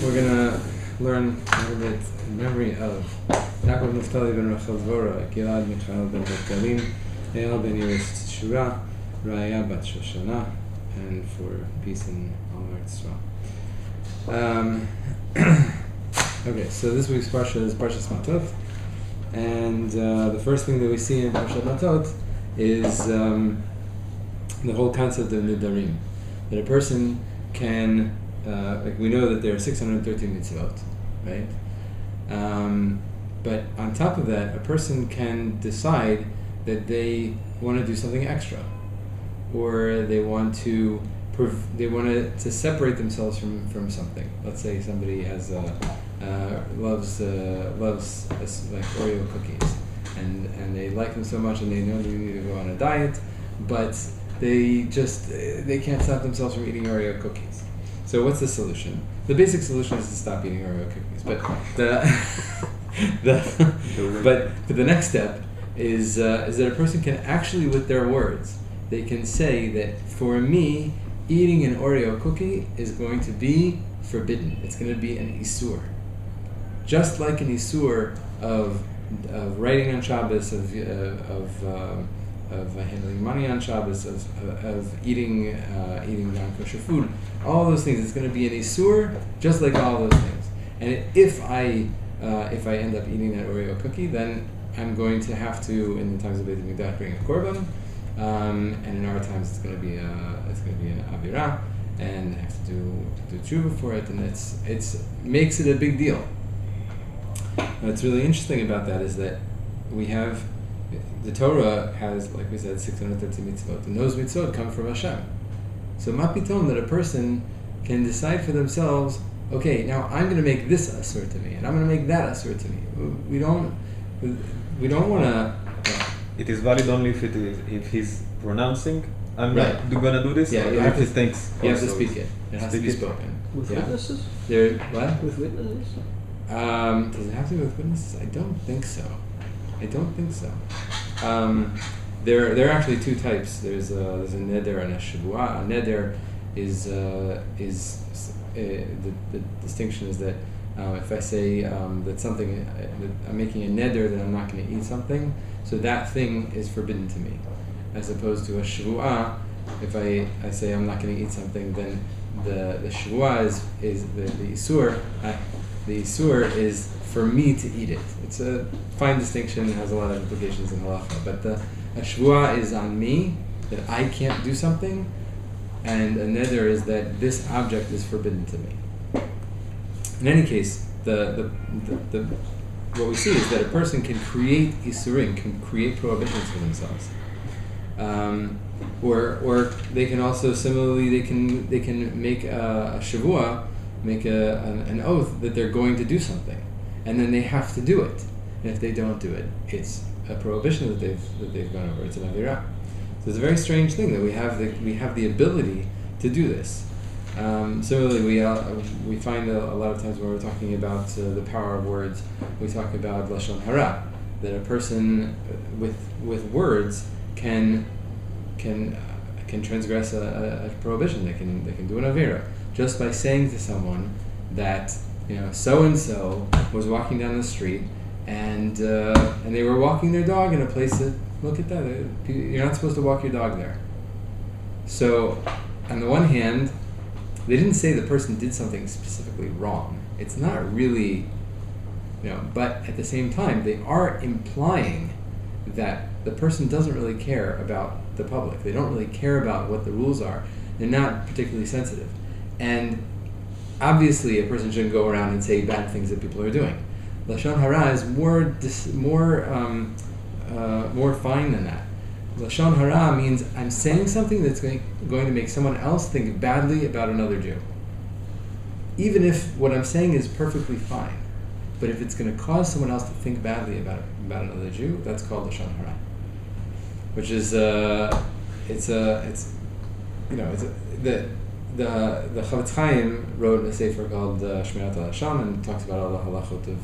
We're gonna learn a little bit in memory of Yaakov Naftali ben Rachel Dvora, Gilad Michael ben Galim, Eyal ben Yeris Shura, Raya bat Shoshana, and for peace in all Eretz Yisrael. Okay, so this week's Parsha is Parshat Matot, and the first thing that we see in Parshat Matot is the whole concept of nidarim, that a person can, like we know that there are 613 mitzvot, right? But on top of that, a person can decide that they want to do something extra, or they want to separate themselves from something. Let's say somebody has loves like Oreo cookies, and they like them so much, and they know they need to go on a diet, but they can't stop themselves from eating Oreo cookies. So what's the solution? The basic solution is to stop eating Oreo cookies, but the next step is that a person can actually, with their words, they can say that for me, eating an Oreo cookie is going to be forbidden. It's going to be an isur. Just like an isur of writing on Shabbos, of handling money on Shabbos, of eating non-kosher food, all those things. It's going to be an isur, just like all those things. And if I end up eating that Oreo cookie, then I'm going to have to, in the times of Beit HaMikdash, bring a korban, and in our times it's going to be an avirah, and I have to do tshuva for it, and it's makes it a big deal. What's really interesting about that is that we have, the Torah has, like we said, 613 mitzvot, and those mitzvot come from Hashem. So ma pitom that a person can decide for themselves, okay, now I'm going to make this asur to me, and I'm going to make that asur to me. We don't want to... It is valid only if he's pronouncing, I'm right. not going to do this, yeah, or you if he thinks. You have to speak it. It has to be spoken. With witnesses? What? With witnesses? Does it have to be with witnesses? I don't think so. There are actually two types. There's a neder and a shavua. A neder is the distinction is that if I say that something that I'm making a neder, that I'm not going to eat something, so that thing is forbidden to me, as opposed to a shavua. If I say I'm not going to eat something, then the shavua is the isur. The isur is for me to eat it. It's a fine distinction, it has a lot of implications in halacha, but a shvuah is on me, that I can't do something, and a neder is that this object is forbidden to me. In any case, the what we see is that a person can create isurim, can create prohibitions for themselves, or they can also similarly they can make a shavua, make an oath that they're going to do something, and then they have to do it. And if they don't do it, it's a prohibition that they've gone over. It's an avirah. So it's a very strange thing that we have the ability to do this. Similarly, we find a lot of times when we're talking about the power of words, we talk about lashon hara, that a person with words can transgress a prohibition. They can do an avirah just by saying to someone that so and so was walking down the street and they were walking their dog in a place that, look at that, you're not supposed to walk your dog there. So on the one hand, they didn't say the person did something specifically wrong. It's not really, but at the same time, they are implying that the person doesn't really care about the public. They don't really care about what the rules are. They're not particularly sensitive. And obviously, a person shouldn't go around and say bad things that people are doing. Lashon hara is more fine than that. Lashon hara means I'm saying something that's going to make someone else think badly about another Jew. Even if what I'm saying is perfectly fine, but if it's going to cause someone else to think badly about another Jew, that's called lashon hara. Which is the Chavetz Chaim wrote a sefer called Shmirat HaLashon, and talks about all the halachot of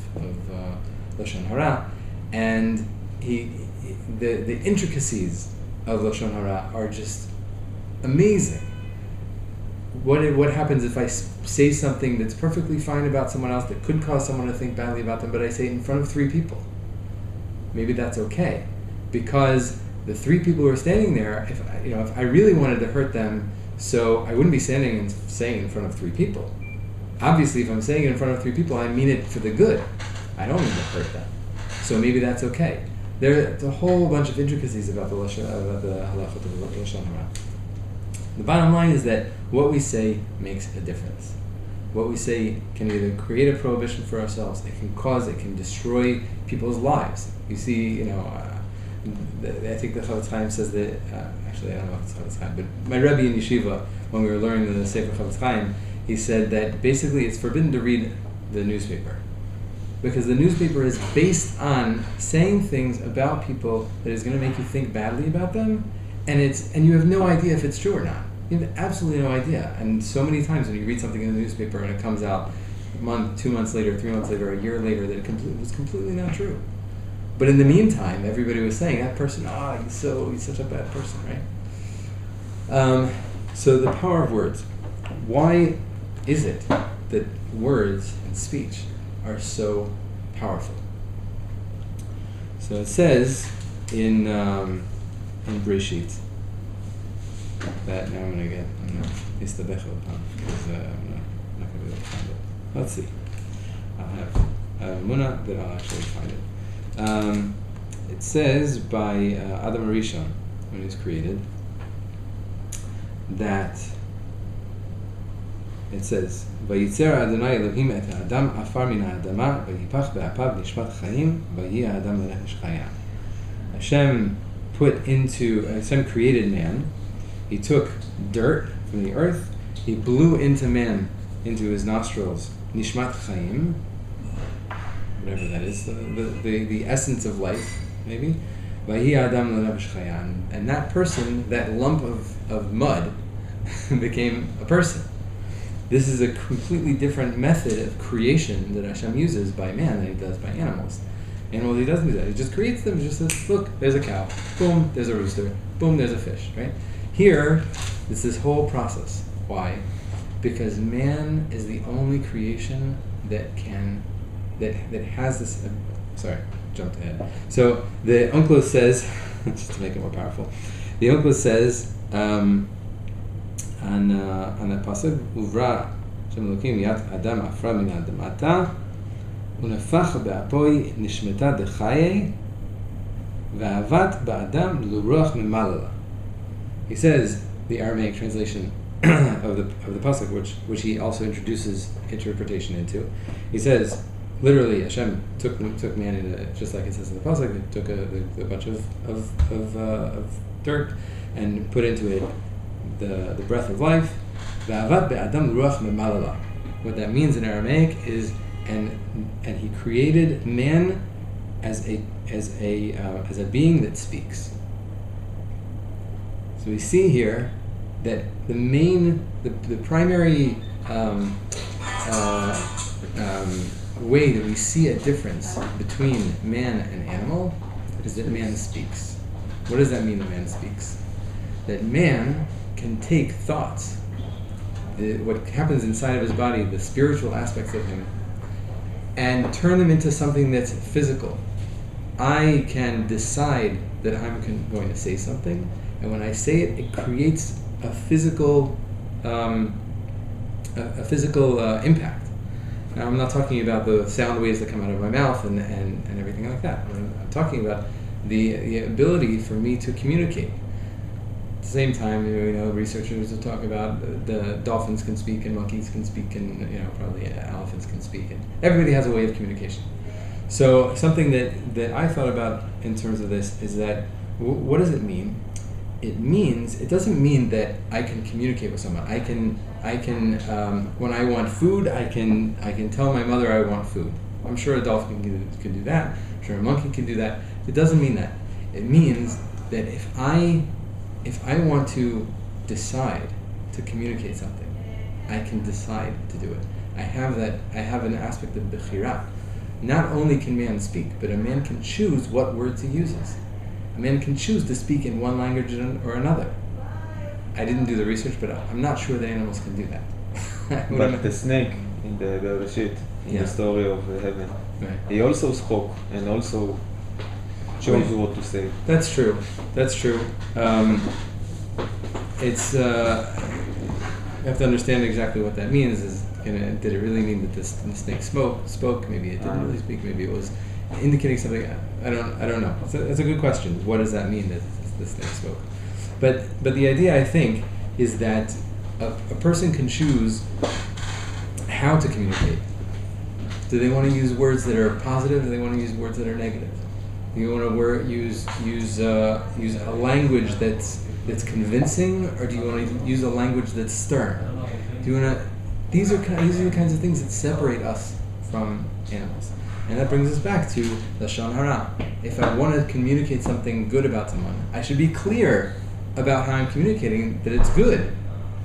lashon hara, and the intricacies of lashon hara are just amazing. what happens if I say something that's perfectly fine about someone else that could cause someone to think badly about them, but I say it in front of 3 people? Maybe that's okay, because the 3 people who are standing there, if I really wanted to hurt them, so I wouldn't be standing and saying it in front of 3 people. Obviously, if I'm saying it in front of 3 people, I mean it for the good. I don't mean to hurt them. So maybe that's okay. There's a whole bunch of intricacies about the halachot of the Lashon Hara. The bottom line is that what we say makes a difference. What we say can either create a prohibition for ourselves, it can destroy people's lives. You see, I think the Chavetz Chaim says that, actually I don't know if it's Chavetz Chaim, but my Rebbe in Yeshiva, when we were learning the Sefer Chavetz Chaim, he said that basically it's forbidden to read the newspaper. Because the newspaper is based on saying things about people that is going to make you think badly about them, and you have no idea if it's true or not. You have absolutely no idea. And so many times when you read something in the newspaper and it comes out a month, 2 months later, 3 months later, a year later, that it was completely not true. But in the meantime, everybody was saying, that person, he's such a bad person, right? So the power of words. Why is it that words and speech are so powerful? So it says in Breshit that now I'm going to istabech because I'm not going to be able to find it. Let's see. I'll have Muna that I'll actually find it. It says by Adam Rishon, when he was created, that it says, "Vayitzer Adonai Elohim et ha'adam afar min ha'adama, vayipach be'apav nishmat chayim, vayi ha'adam lenefesh chaya." Hashem created man. He took dirt from the earth. He blew into man, into his nostrils, nishmat chayim, whatever that is, the essence of life, maybe. Vayi ha'adam lenefesh chaya, and that person, that lump of mud, became a person. This is a completely different method of creation that Hashem uses by man than he does by animals. Animals, he doesn't do that. He just creates them. He just says, look, there's a cow. Boom, there's a rooster. Boom, there's a fish, right? Here, it's this whole process. Why? Because man is the only creation that has this... sorry, jumped ahead. So the Onkelos says, just to make it more powerful, the Onkelos says... on the pasuk, Uvra Shem Elokim Yat Adam Afra Min Adamata Unefach Be'apoi Nishmeta Dechaye Ve'avat Ba'adam L'ruach Mimalala. He says, the Aramaic translation of the pasuk, which he also introduces interpretation into. He says, literally, Hashem took man into, just like it says in the pasuk, it took a bunch of dirt and put into it the breath of life. What that means in Aramaic is, and he created man as a being that speaks. So we see here that the primary way that we see a difference between man and animal is that man speaks. What does that mean that man speaks? That man can take thoughts, what happens inside of his body, the spiritual aspects of him, and turn them into something that's physical. I can decide that I'm going to say something, and when I say it, it creates a physical impact. Now, I'm not talking about the sound waves that come out of my mouth and everything like that. I'm talking about the ability for me to communicate. At the same time, researchers will talk about the dolphins can speak and monkeys can speak and probably elephants can speak, and everybody has a way of communication. So something that I thought about in terms of this is that what does it mean? It doesn't mean that I can communicate with someone. I can when I want food, I can tell my mother I want food. I'm sure a dolphin can do that. I'm sure a monkey can do that. It doesn't mean that. It means that if I want to decide to communicate something, I can decide to do it. I have an aspect of bechira. Not only can man speak, but a man can choose what words he uses. A man can choose to speak in one language or another. I didn't do the research, but I'm not sure that animals can do that. But the snake in the Bereshit, in Yeah. the story of heaven, Right. he also spoke and also chose what to say. That's true. That's true. It's you have to understand exactly what that means. Did it really mean that the snake spoke? Maybe it didn't really speak. Maybe it was indicating something. I don't know. It's a good question. What does that mean that the snake spoke? But the idea, I think, is that a person can choose how to communicate. Do they want to use words that are positive? Do they want to use words that are negative? Do you want to use a language that's convincing, or do you want to use a language that's stern? Do you want to? These are the kinds of things that separate us from animals, and that brings us back to lashon hara. If I want to communicate something good about someone, I should be clear about how I'm communicating that it's good,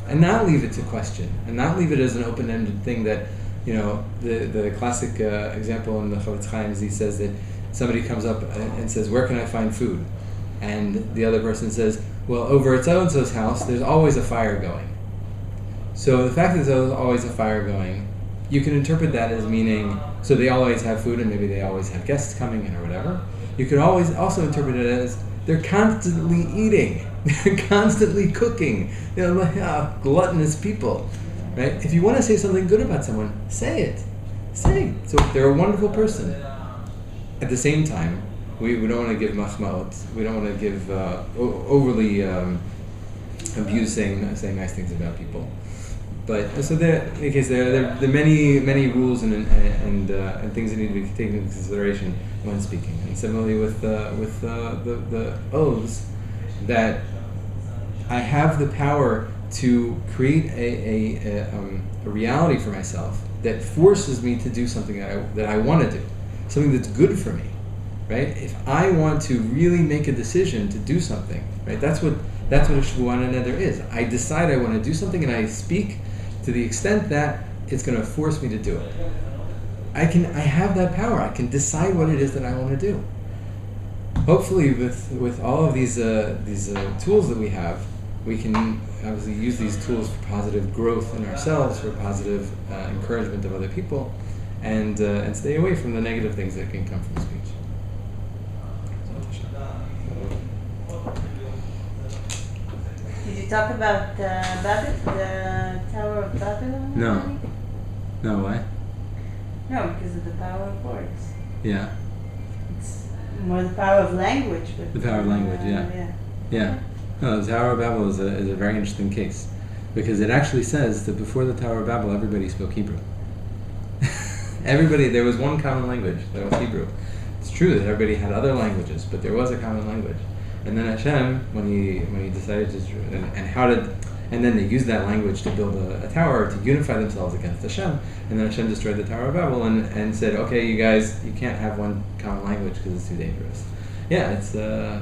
and not leave it to question, and not leave it as an open-ended thing that, the classic example in the Chavetz Chaim is he says that somebody comes up and says, "Where can I find food?" And the other person says, "Well, over at so-and-so's house, there's always a fire going." So the fact that there's always a fire going, you can interpret that as meaning, so they always have food and maybe they always have guests coming in or whatever. You could always also interpret it as they're constantly eating, they're constantly cooking, gluttonous people, right? If you want to say something good about someone, say it. Say. So they're a wonderful person. At the same time, we don't want to give machmaot. We don't want to give overly abuse saying nice things about people. But so in any case, there are many rules and things that need to be taken into consideration when speaking. And similarly with the oaths, that I have the power to create a reality for myself that forces me to do something that I want to do, something that's good for me, right? If I want to really make a decision to do something, right? That's what a shvuah and a neder is. I decide I want to do something, and I speak to the extent that it's going to force me to do it. I have that power. I can decide what it is that I want to do. Hopefully, with all of these tools that we have, we can obviously use these tools for positive growth in ourselves, for positive encouragement of other people, and stay away from the negative things that can come from speech. Did you talk about the Tower of Babylon? No. No, why? No, because of the power of words. Yeah. It's more the power of language. But The power of language, yeah. Yeah. No, the Tower of Babel is a very interesting case, because it actually says that before the Tower of Babel, everybody spoke Hebrew. There was one common language, that was Hebrew. It's true that everybody had other languages, but there was a common language. And then Hashem, when he decided to, and then they used that language to build a tower to unify themselves against Hashem. And then Hashem destroyed the Tower of Babel and said, "Okay, you guys, you can't have one common language because it's too dangerous." Yeah, it's the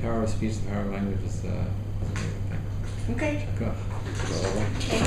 power of speech, the power of language is a amazing thing. Okay. Check it out.